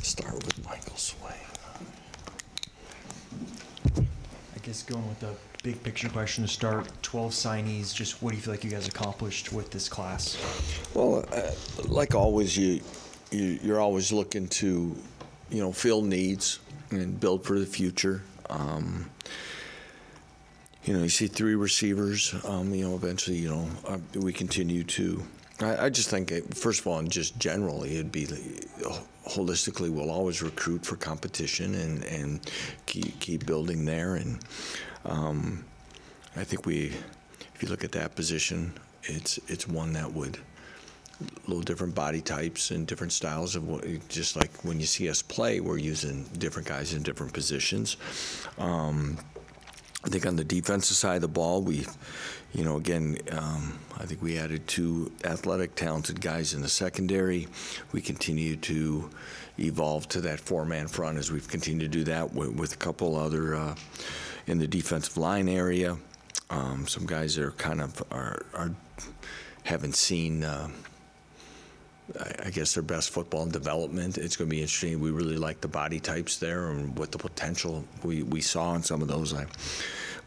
Start with Michael Sway. I guess going with the big picture question to start, 12 signees, just what do you feel like you guys accomplished with this class? Well, like always, you're always looking to, fill needs and build for the future. You see 3 receivers. Eventually, we continue to. I just think, first of all, and just generally, it'd be holistically, we'll always recruit for competition and keep building there. And I think if you look at that position, it's one that would a little different body types and different styles of just like when you see us play, we're using different guys in different positions. I think on the defensive side of the ball, I think we added 2 athletic, talented guys in the secondary. We continue to evolve to that 4-man front as we've continued to do that with a couple other in the defensive line area. Some guys that are kind of haven't seen. I guess their best football and development. It's going to be interesting. We really like the body types there and what the potential we saw in some of those.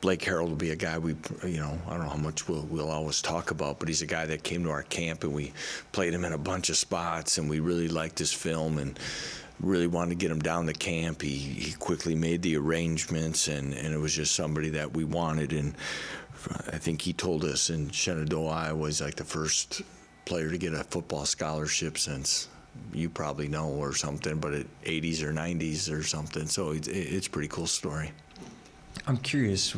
Blake Harrell will be a guy I don't know how much we'll always talk about, but he's a guy that came to our camp and we played him in a bunch of spots and we really liked his film and really wanted to get him down to camp. He quickly made the arrangements and it was just somebody that we wanted. And I think he told us in Shenandoah, Iowa, was like the first player to get a football scholarship since you probably know or something, but at 80s or 90s or something. So it's a pretty cool story. I'm curious,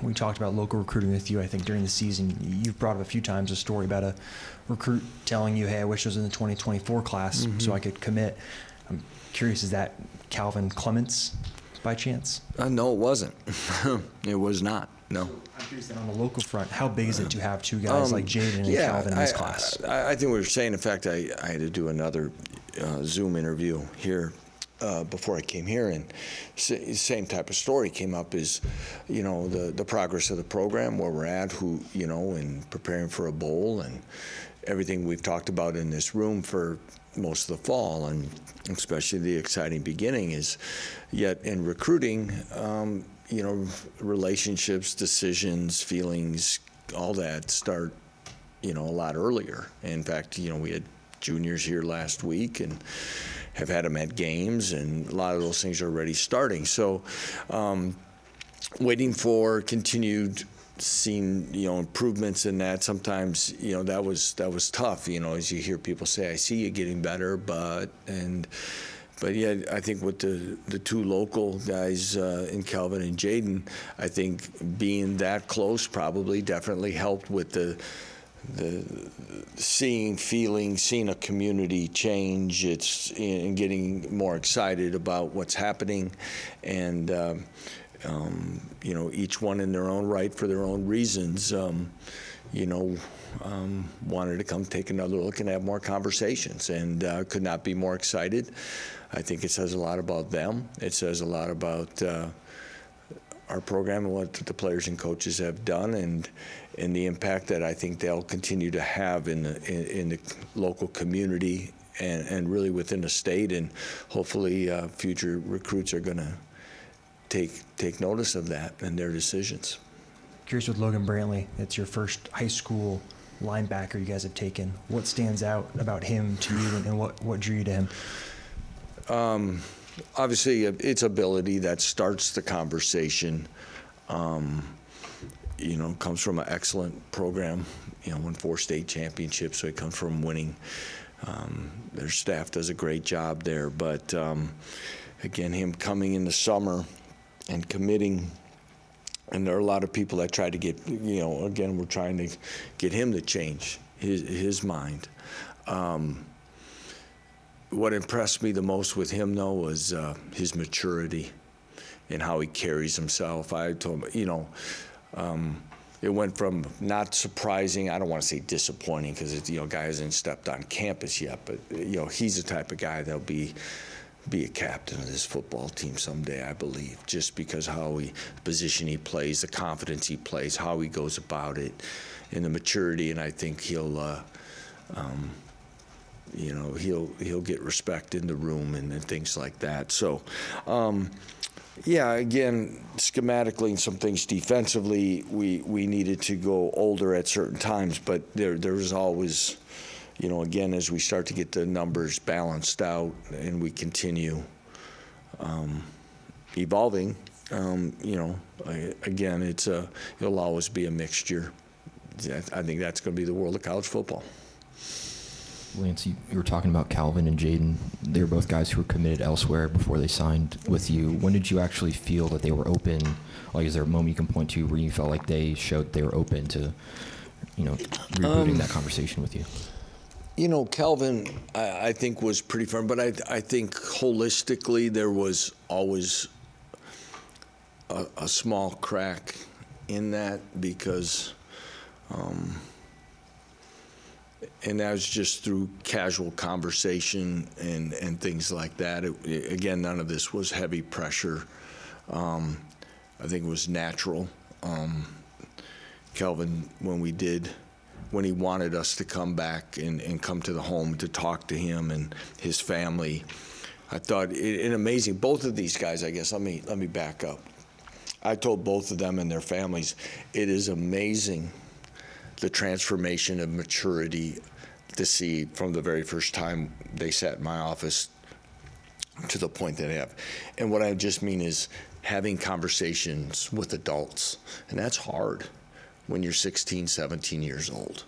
we talked about local recruiting with you, I think, during the season. You've brought up a few times a story about a recruit telling you, hey, I wish I was in the 2024 class so I could commit. I'm curious, is that Calvin Clements by chance? No, it wasn't. It was not. No. I'm curious that on the local front, how big is it to have 2 guys like Jaden and Calvin in this class? I think we were saying, in fact, I had to do another Zoom interview here before I came here, and same type of story came up is, the progress of the program, where we're at, and preparing for a bowl and everything we've talked about in this room for most of the fall, and especially the exciting beginning is yet in recruiting, relationships, decisions, feelings, all that start, a lot earlier. In fact, we had juniors here last week and have had them at games, and a lot of those things are already starting. So waiting for continued seeing, improvements in that. Sometimes, that was tough, as you hear people say, I see you getting better, but yeah, I think with the 2 local guys in Calvin and Jaden, I think being that close probably definitely helped with the seeing a community change. It's in getting more excited about what's happening, and each one in their own right for their own reasons. Wanted to come take another look and have more conversations, and could not be more excited. I think it says a lot about them. It says a lot about our program and what the players and coaches have done, and the impact that I think they'll continue to have in the local community and really within the state. And hopefully future recruits are going to take notice of that and their decisions. Curious with Logan Brantley, it's your first high school linebacker you guys have taken. What stands out about him to you, and what drew you to him? Obviously, it's ability that starts the conversation. Comes from an excellent program. Won 4 state championships, so it comes from winning. Their staff does a great job there. But again, him coming in the summer and committing. And there are a lot of people that try to get, again, we're trying to get him to change his mind. What impressed me the most with him, though, was his maturity and how he carries himself. I told him, it went from not surprising, I don't want to say disappointing, because guy hasn't stepped on campus yet, but he's the type of guy that'll be a captain of this football team someday, I believe, just because the position he plays, the confidence he plays, how he goes about it, and the maturity. And I think he'll he'll get respect in the room and things like that. So, yeah, again, schematically and some things defensively, we needed to go older at certain times, but there was always, again, as we start to get the numbers balanced out and we continue evolving, again, it'll always be a mixture. I think that's going to be the world of college football. Lance, you were talking about Calvin and Jaden. They were both guys who were committed elsewhere before they signed with you. When did you actually feel that they were open? Like, is there a moment you can point to where you felt like they showed they were open to, rebooting that conversation with you? Calvin, I think, was pretty firm, but I think holistically there was always a small crack in that because and that was just through casual conversation and things like that. Again, none of this was heavy pressure. I think it was natural. Kelvin, when he wanted us to come back and come to the home to talk to him and his family, I thought it amazing. Both of these guys, I guess, let me back up. I told both of them and their families, it is amazing the transformation of maturity to see from the very first time they sat in my office to the point that they have. And what I just mean is having conversations with adults. And that's hard when you're 16, 17 years old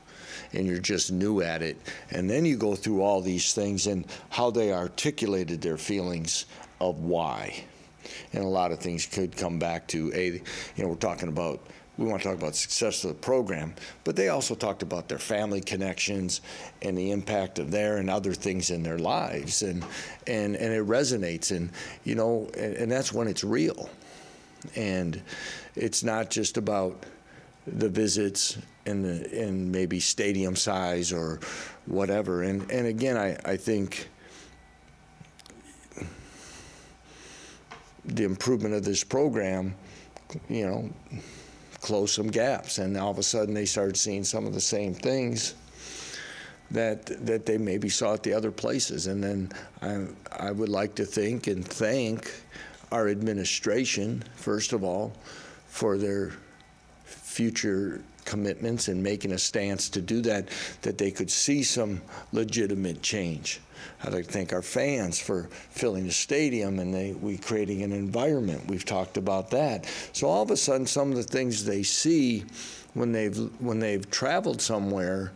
and you're just new at it. And then you go through all these things and how they articulated their feelings of why. And a lot of things could come back to, we want to talk about success of the program, but they also talked about their family connections and the impact of their and other things in their lives, and it resonates, and that's when it's real, and it's not just about the visits and maybe stadium size or whatever, and again, I think the improvement of this program, close some gaps, and all of a sudden they started seeing some of the same things that they maybe saw at the other places. And then I would like to think and thank our administration, first of all, for their future commitments and making a stance to do that they could see some legitimate change. I'd like to thank our fans for filling the stadium and we creating an environment. We've talked about that. So all of a sudden, some of the things they see when they've traveled somewhere,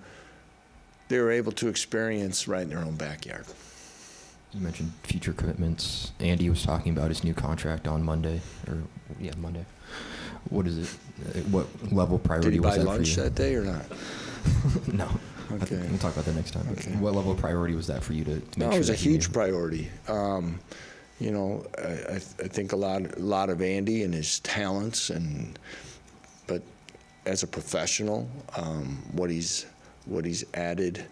they were able to experience right in their own backyard. You mentioned future commitments. Andy was talking about his new contract on Monday. Monday. What is it? What level priority was that for you? Did he buy lunch that day or not? No. Okay. We'll talk about that next time. Okay. What level of priority was that for you to make sure? No, it was a huge priority. I think a lot of Andy and his talents, but as a professional, what he's added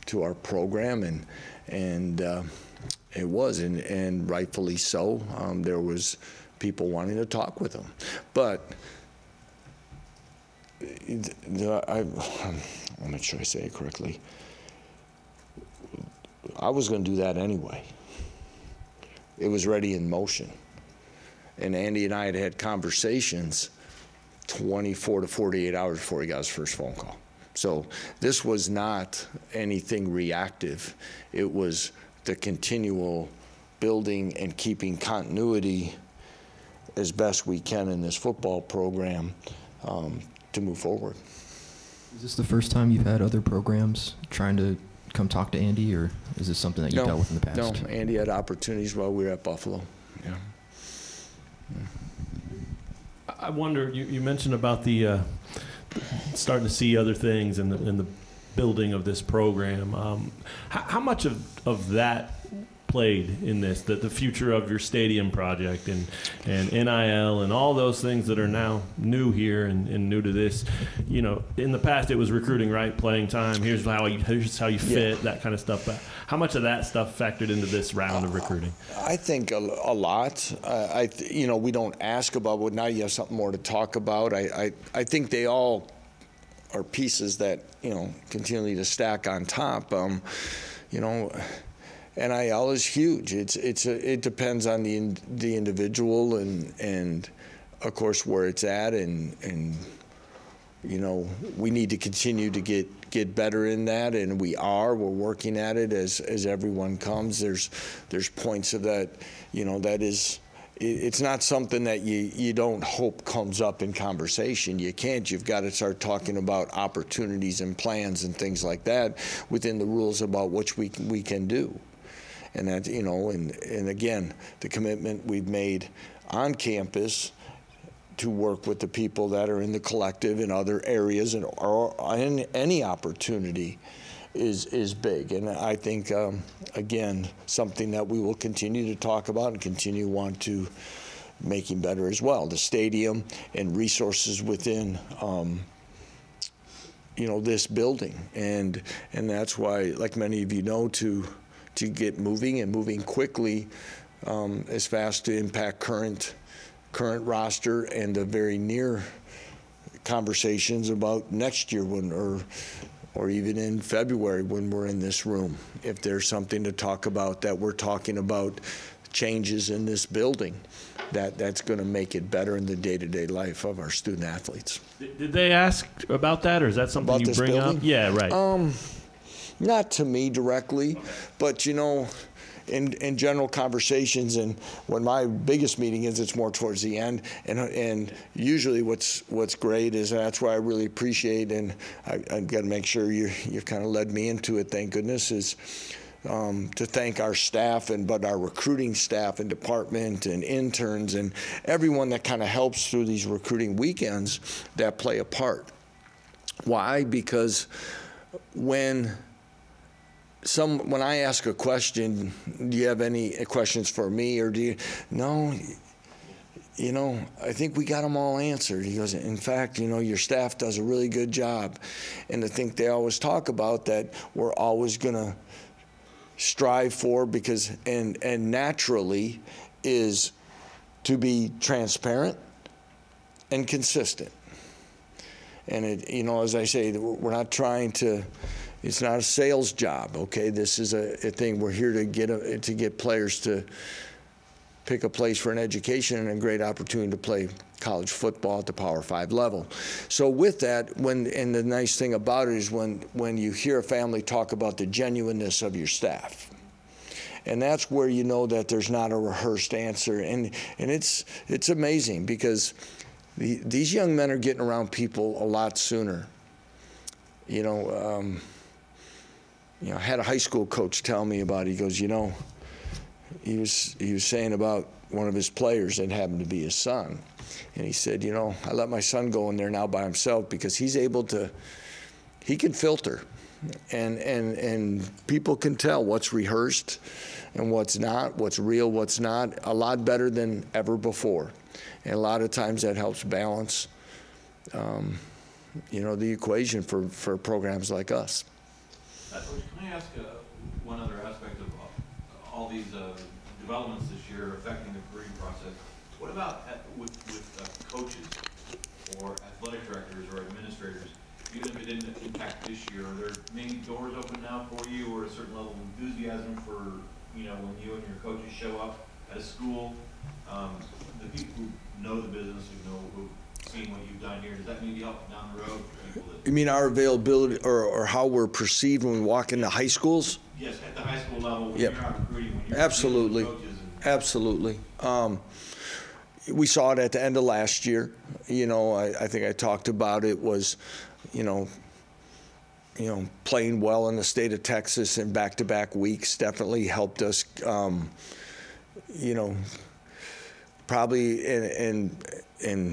to our program, and it was, and rightfully so. There was people wanting to talk with him, but I'll make sure I say it correctly. I was going to do that anyway. It was ready in motion. And Andy and I had conversations 24 to 48 hours before he got his first phone call. So this was not anything reactive. It was the continual building and keeping continuity as best we can in this football program to move forward. Is this the first time you've had other programs trying to come talk to Andy, or is this something that you've dealt with in the past? No, Andy had opportunities while we were at Buffalo. Yeah. I wonder, you mentioned about the starting to see other things in the building of this program. How much of that played in this, the future of your stadium project and NIL and all those things that are now new here and new to this? In the past it was recruiting, right? Playing time. Here's how you fit, that kind of stuff. But how much of that stuff factored into this round of recruiting? I think a lot. We don't ask about, well, now you have something more to talk about. I think they all are pieces that, you know, continually to stack on top. You know, NIL is huge. It depends on the individual and of course where it's at, and you know, we need to continue to get better in that, and we're working at it as everyone comes. There's points of that, you know, that is, it's not something that you don't hope comes up in conversation. You've got to start talking about opportunities and plans and things like that within the rules about which we can do. And that, you know, and again, the commitment we've made on campus to work with the people that are in the collective in other areas or in any opportunity is big. And I think, again, something that we will continue to talk about and continue want to making better as well. The stadium and resources within, you know, this building. And that's why, like many of you know, to get moving and moving quickly as fast to impact current roster and the very near conversations about next year or even in February when we're in this room. If there's something to talk about that we're talking about changes in this building, that's going to make it better in the day-to-day life of our student athletes. Did they ask about that, or is that something about you bring building? up? Yeah, right. Not to me directly, okay. But you know, in general conversations, and when my biggest meeting is, it's more towards the end, and usually what's great is, that's why I really appreciate, and I've got to make sure you've kind of led me into it, thank goodness, is to thank our staff but our recruiting staff and department and interns and everyone that kind of helps through these recruiting weekends that play a part. Why? Because when I ask a question, do you have any questions for me, or do you? No, you know, I think we got them all answered. He goes, in fact, you know, your staff does a really good job. And I think they always talk about that we're always going to strive for, because, and naturally, is to be transparent and consistent. And it, you know, as I say, we're not trying to, it's not a sales job, okay? This is a thing. We're here to get players to pick a place for an education and a great opportunity to play college football at the Power 5 level. So with that, and the nice thing about it is when you hear a family talk about the genuineness of your staff, and that's where you know that there's not a rehearsed answer, and it's amazing, because these young men are getting around people a lot sooner. You know, I had a high school coach tell me about it. He goes, you know, he was saying about one of his players that happened to be his son. And he said, you know, I let my son go in there now by himself because he can filter. And people can tell what's rehearsed and what's not, what's real, what's not, a lot better than ever before. And a lot of times that helps balance, you know, the equation for programs like us. Can I ask one other aspect of all these developments this year affecting the recruiting process? What about with coaches or athletic directors or administrators? Even if it didn't impact this year, are there many doors open now for you, or a certain level of enthusiasm for, you know, when you and your coaches show up at a school? The people who know the business, who've seen what you've done here, does that maybe help down the road for people that? You mean our availability or how we're perceived when we walk into high schools? Yes, at the high school level, when Yep. you're out recruiting, when you're Absolutely. coaches. Absolutely. We saw it at the end of last year. You know, I think I talked about it was, you know, playing well in the state of Texas in back-to-back weeks definitely helped us, you know, probably, and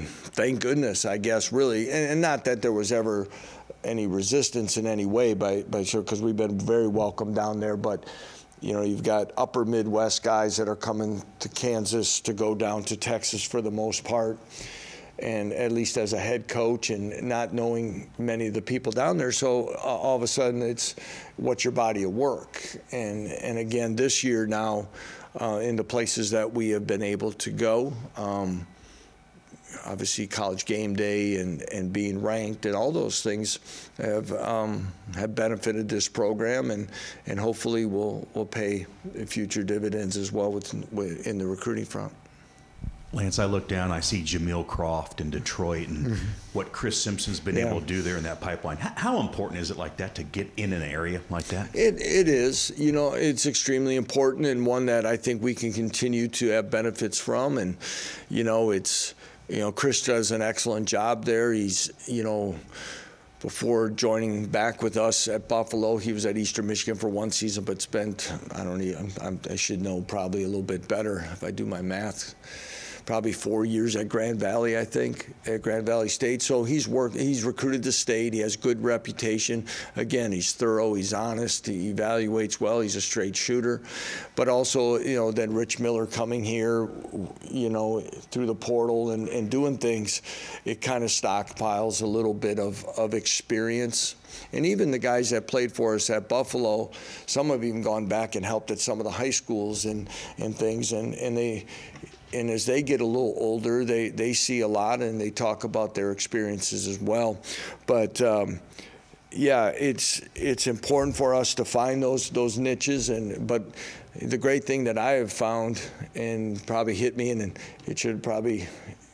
thank goodness, I guess, really, and not that there was ever any resistance in any way by sure, because we've been very welcome down there, but you know, you've got upper Midwest guys that are coming to Kansas to go down to Texas for the most part, and at least as a head coach and not knowing many of the people down there, so all of a sudden it's what's your body of work, and again this year now in the places that we have been able to go, obviously college game day and being ranked and all those things have benefited this program, and hopefully will pay future dividends as well in the recruiting front. Lance, I look down, I see Jameel Croft in Detroit and what Chris Simpson's been able to do there in that pipeline. How important is it like that to get in an area like that? It is. You know, it's extremely important, and one that I think we can continue to have benefits from. And, you know, Chris does an excellent job there. He's, before joining back with us at Buffalo, he was at Eastern Michigan for one season, but spent, I should know probably a little bit better if I do my math, probably 4 years at Grand Valley, I think, at Grand Valley State. So he's recruited the state. He has good reputation. Again, he's thorough, he's honest, he evaluates well, he's a straight shooter. But also, then Rich Miller coming here, through the portal and doing things, it kind of stockpiles a little bit of experience. And even the guys that played for us at Buffalo, some have even gone back and helped at some of the high schools and things, and as they get a little older, they see a lot, and they talk about their experiences as well. But yeah, it's important for us to find those niches. But the great thing that I have found, and probably hit me, and it should probably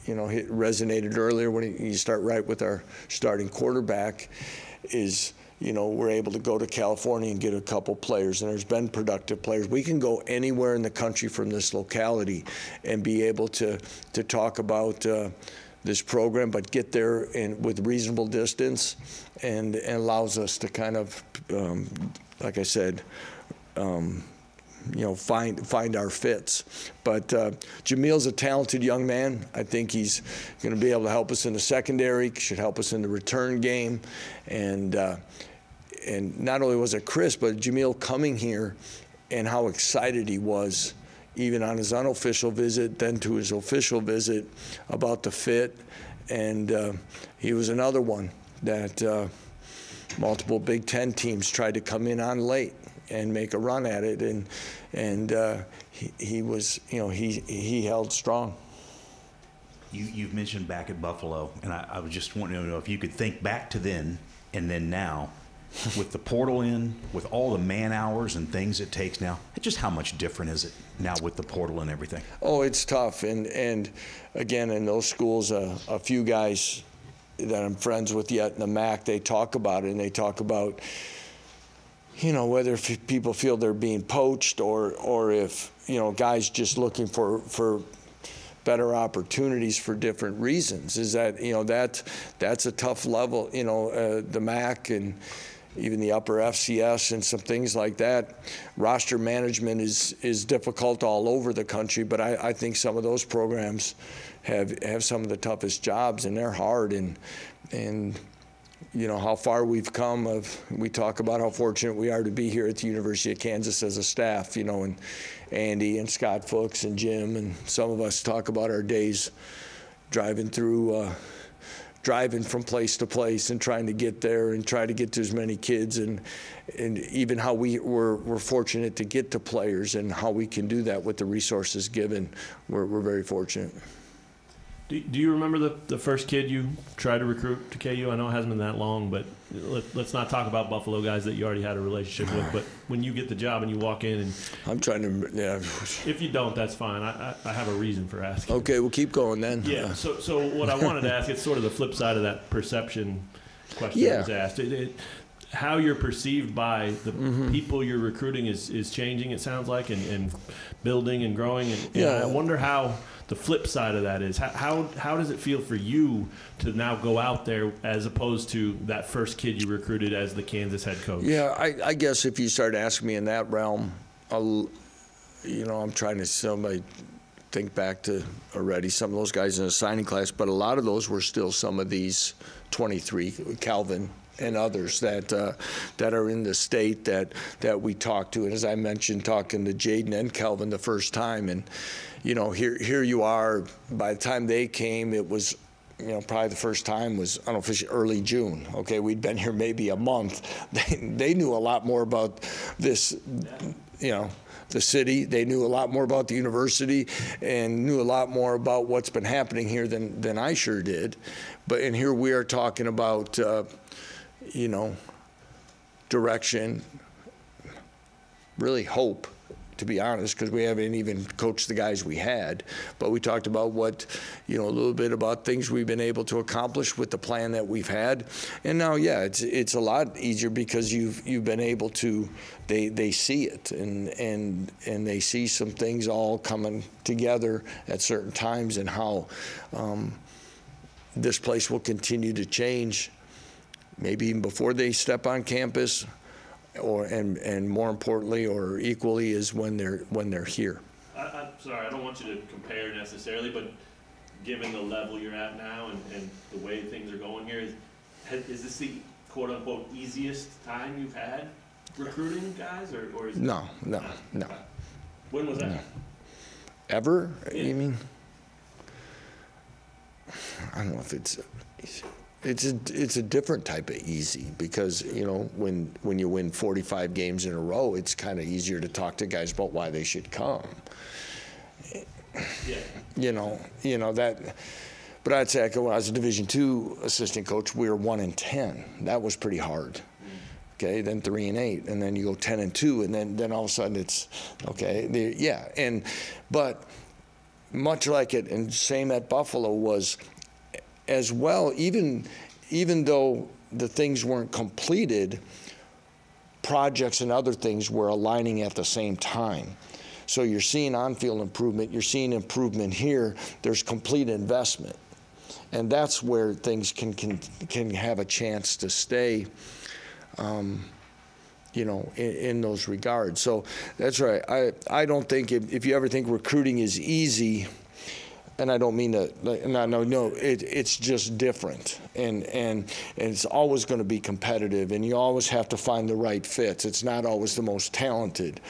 resonated earlier when you start right with our starting quarterback, is we're able to go to California and get a couple players, and there's been productive players. We can go anywhere in the country from this locality and be able to talk about this program, but get there with reasonable distance, and allows us to kind of, like I said, find our fits. But Jameel's a talented young man. I think he's going to be able to help us in the secondary, should help us in the return game, and not only was it Chris, but Jameel coming here and how excited he was, even on his unofficial visit, then to his official visit, about the fit. And he was another one that multiple Big Ten teams tried to come in on late and make a run at it, and he was, he held strong. You've mentioned back at Buffalo, and I was just wanting to know if you could think back to then and then now, with the portal in, with all the man hours and things it takes now, just how much different is it now with the portal and everything? Oh, it's tough. And again, in those schools, a few guys that I'm friends with yet in the MAC, they talk about it, and they talk about, whether people feel they're being poached or if, guys just looking for better opportunities for different reasons. Is that, that's a tough level, the MAC and even the upper FCS and some things like that. Roster management is difficult all over the country, but I think some of those programs have some of the toughest jobs, and they're hard. And how far we've come. We talk about how fortunate we are to be here at the University of Kansas as a staff, and Andy and Scott Fuchs and Jim, and some of us talk about our days driving from place to place and trying to get there and try to get to as many kids, and even how we're fortunate to get to players and how we can do that with the resources given. We're very fortunate. Do you remember the first kid you tried to recruit to KU? I know it hasn't been that long, but let's not talk about Buffalo guys that you already had a relationship with. But when you get the job and you walk in, and I'm trying to, yeah. If you don't, that's fine. I have a reason for asking. Okay, we'll keep going then. Yeah. So what I wanted to ask, it's sort of the flip side of that perception question that was asked. How you're perceived by the people you're recruiting is changing, it sounds like, and building and growing. And I wonder how the flip side of that is. How does it feel for you to now go out there as opposed to that first kid you recruited as the Kansas head coach? Yeah, I guess if you start asking me in that realm, I'm trying to think back to already some of those guys in the signing class, but a lot of those were still some of these 23, Calvin and others that are in the state that we talked to. And as I mentioned, talking to Jaden and Calvin the first time, and here you are. By the time they came, it was probably the first time was unofficially early June. Okay, we'd been here maybe a month. They knew a lot more about this the city. They knew a lot more about the university and knew a lot more about what's been happening here than I sure did. And here we are talking about, direction, really hope, to be honest, because we haven't even coached the guys we had. But we talked about what, a little bit about things we've been able to accomplish with the plan that we've had. And now, it's a lot easier because you've been able to, they see it and they see some things all coming together at certain times and how this place will continue to change, maybe even before they step on campus, and more importantly or equally is when they're here. I'm sorry, I don't want you to compare necessarily, but given the level you're at now and the way things are going here, is this the quote unquote easiest time you've had recruiting guys, or is No. When was that? No. Ever? Yeah. You mean? I don't know if it's a different type of easy because, when you win 45 games in a row, it's kind of easier to talk to guys about why they should come. Yeah. That. But I'd say when I was a Division II assistant coach, we were 1-10. That was pretty hard. Okay, then 3-8, and then you go 10-2, and then all of a sudden it's okay. But much like it, and same at Buffalo was as well. Even though the things weren't completed, projects and other things were aligning at the same time. So you're seeing on-field improvement. You're seeing improvement here. There's complete investment, and that's where things can have a chance to stay. In those regards. So that's right. I don't think if you ever think recruiting is easy, and I don't mean to, no, it's just different. And it's always going to be competitive, and you always have to find the right fits. It's not always the most talented.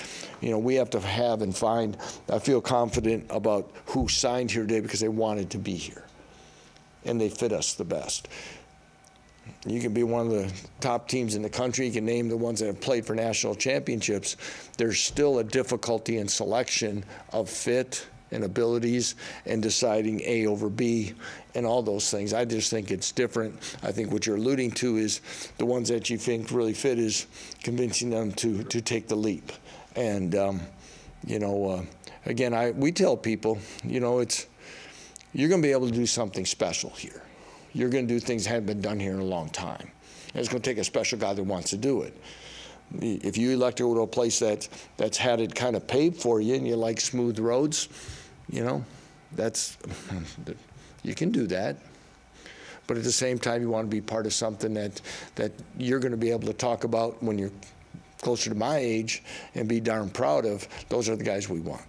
We have to have and find, I feel confident about who signed here today because they wanted to be here, and they fit us the best. You can be one of the top teams in the country. You can name the ones that have played for national championships. There's still a difficulty in selection of fit and abilities and deciding A over B and all those things. I just think it's different. I think what you're alluding to is the ones that you think really fit is convincing them to take the leap. And, again, we tell people, you're going to be able to do something special here. You're going to do things that haven't been done here in a long time. And it's going to take a special guy that wants to do it. If you elect to go to a place that's had it kind of paved for you and you like smooth roads, you can do that. But at the same time, you want to be part of something that you're going to be able to talk about when you're closer to my age and be darn proud of. Those are the guys we want.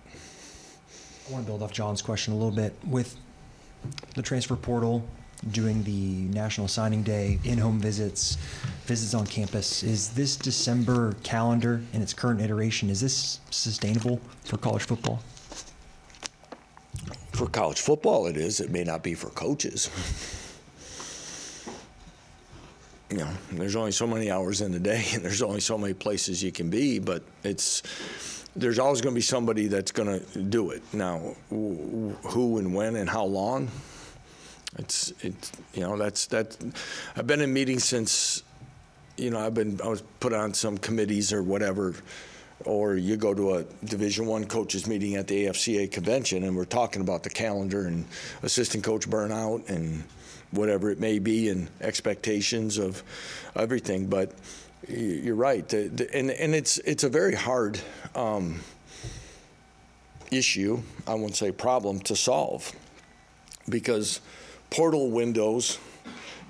I want to build off John's question a little bit. With the transfer portal, doing the National Signing Day, in-home visits on campus, is this December calendar in its current iteration, is this sustainable for college football? For college football it is. It may not be for coaches. There's only so many hours in the day and there's only so many places you can be, but there's always going to be somebody that's going to do it. Now, who and when and how long? That's I've been in meetings since, I was put on some committees or whatever, or you go to a Division I coaches meeting at the AFCA convention and we're talking about the calendar and assistant coach burnout and whatever it may be and expectations of everything. But you're right, and it's a very hard issue, I won't say problem, to solve, because portal windows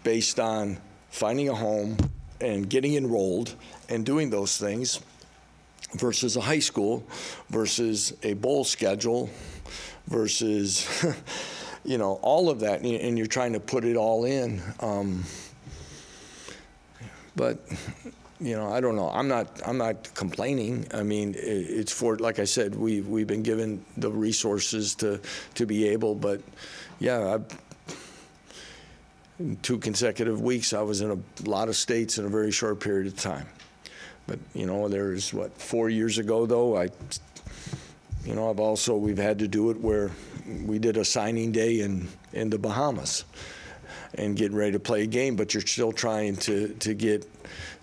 based on finding a home and getting enrolled and doing those things versus a high school versus a bowl schedule versus all of that, and you're trying to put it all in. But I don't know. I'm not complaining. I mean, it's for, like I said, we've been given the resources to be able, but yeah, in 2 consecutive weeks, I was in a lot of states in a very short period of time. But, you know, there's, 4 years ago, though, we've had to do it where we did a signing day in the Bahamas and getting ready to play a game, but you're still trying to get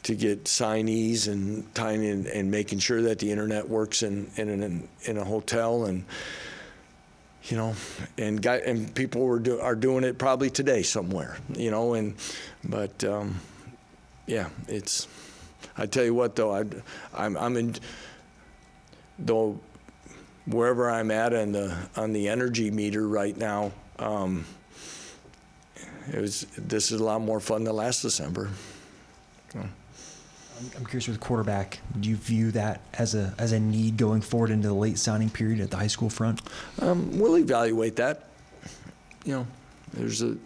signees and tying in and making sure that the internet works in a hotel, and you know, and people are doing it probably today somewhere, you know, but yeah, it's. I tell you what, though, I'm in, though, wherever I'm at on the energy meter right now, this is a lot more fun than last December. I'm curious with quarterback, do you view that as a need going forward into the late signing period at the high school front? We'll evaluate that. You know,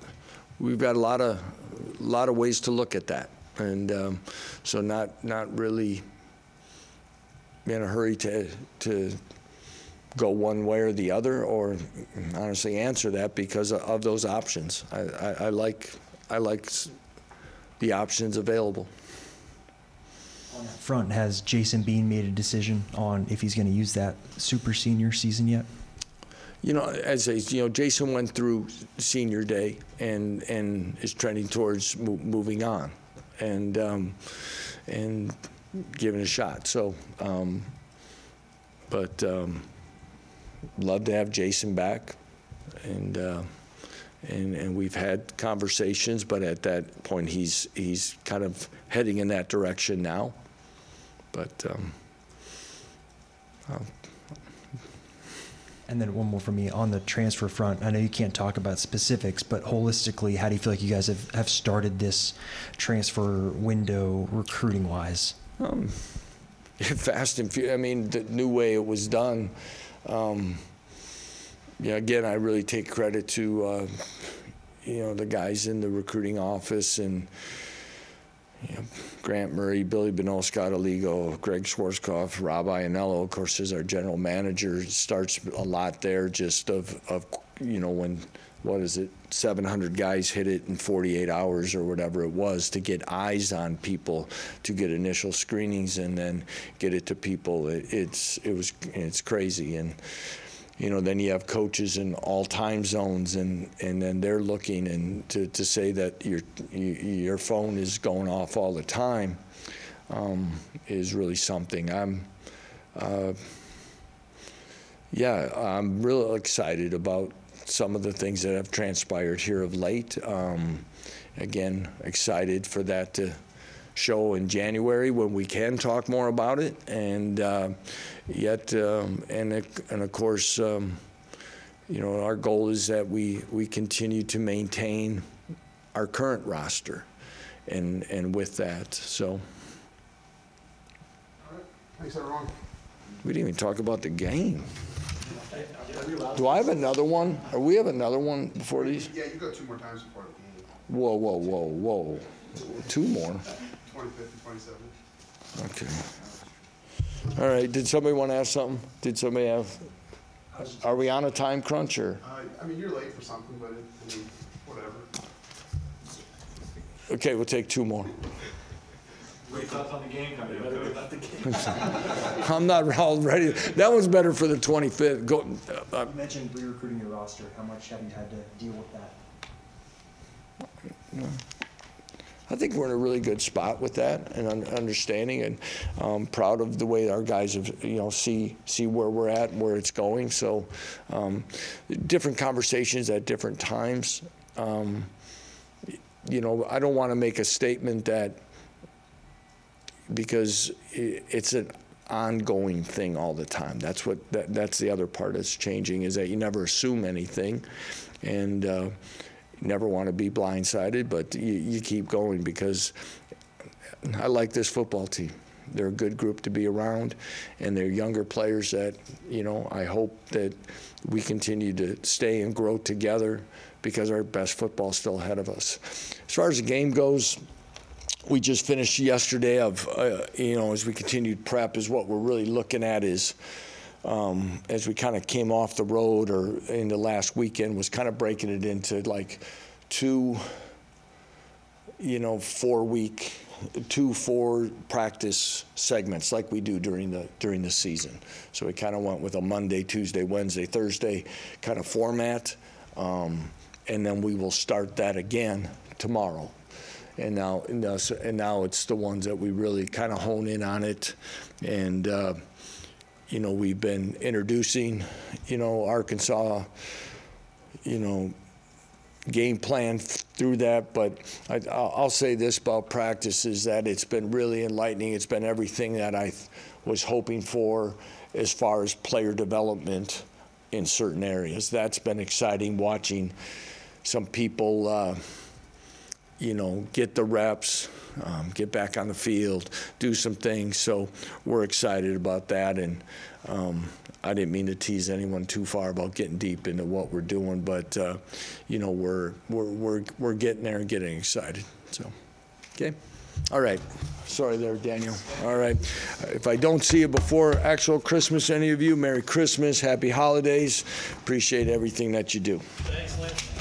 we've got a lot of ways to look at that. And so not really in a hurry to go one way or the other, or honestly answer that because of those options. I like the options available. On that front, has Jason Bean made a decision on if he's going to use that super senior season yet? You know, Jason went through senior day and is trending towards moving on. And giving it a shot. So, but love to have Jason back, and we've had conversations, but at that point he's kind of heading in that direction now. But and then one more from me on the transfer front. I know you can't talk about specifics, but holistically, how do you feel like you guys have started this transfer window recruiting-wise? Fast and furious. I mean, the new way it was done. Again, I really take credit to the guys in the recruiting office, and Grant Murray, Billy Benoit, Scott Aligo, Greg Schwarzkopf, Rob Iannello, of course, is our general manager. It starts a lot there just of when, 700 guys hit it in 48 hours or whatever it was, to get eyes on people, to get initial screenings and then get it to people. It's crazy. And then you have coaches in all time zones, and then they're looking, and to say that your phone is going off all the time is really something. I'm really excited about some of the things that have transpired here of late. Again, excited for that to show in January when we can talk more about it, and of course, our goal is that we continue to maintain our current roster, and with that, so. All right. Thanks, everyone. We didn't even talk about the game. Do I have another one? Or we have another one before these? Yeah, you go 2 more times before the game. Whoa. 2 more. 25th and 27th. Okay. All right. Did somebody want to ask something? Did somebody have? Are we on a time crunch, or? You're late for something, but whatever. Okay, we'll take 2 more. What are your thoughts on the game coming up? About the game. I'm not all ready. That one's better for the 25th. Go. You mentioned re-recruiting your roster. How much have you had to deal with that? I think we're in a really good spot with that and understanding, and proud of the way our guys have, see where we're at and where it's going. So, different conversations at different times. I don't want to make a statement that, because it's an ongoing thing all the time. That's the other part that's changing, is that you never assume anything, and you never want to be blindsided, but you keep going, because I like this football team. They're a good group to be around, and they're younger players that, I hope that we continue to stay and grow together, because our best football is still ahead of us. As far as the game goes, we just finished yesterday as we continued prep, is what we're really looking at is, as we kind of came off the road or in the last weekend, was kind of breaking it into like 2, 4-week 4 practice segments like we do during the season. So we kind of went with a Monday, Tuesday, Wednesday, Thursday kind of format, and then we will start that again tomorrow. And now it's the ones that we really kind of hone in on it, and you know, we've been introducing, you know, Arkansas, you know, game plan through that. But I'll say this about practice is that it's been really enlightening. It's been everything that I was hoping for as far as player development in certain areas. That's been exciting, watching some people, you know, get the reps, get back on the field, do some things. So we're excited about that. And I didn't mean to tease anyone too far about getting deep into what we're doing, but you know, we're getting there and getting excited. So, okay, all right. Sorry there, Daniel. All right. If I don't see you before actual Christmas, any of you, Merry Christmas, Happy Holidays. Appreciate everything that you do. Thanks, Lance.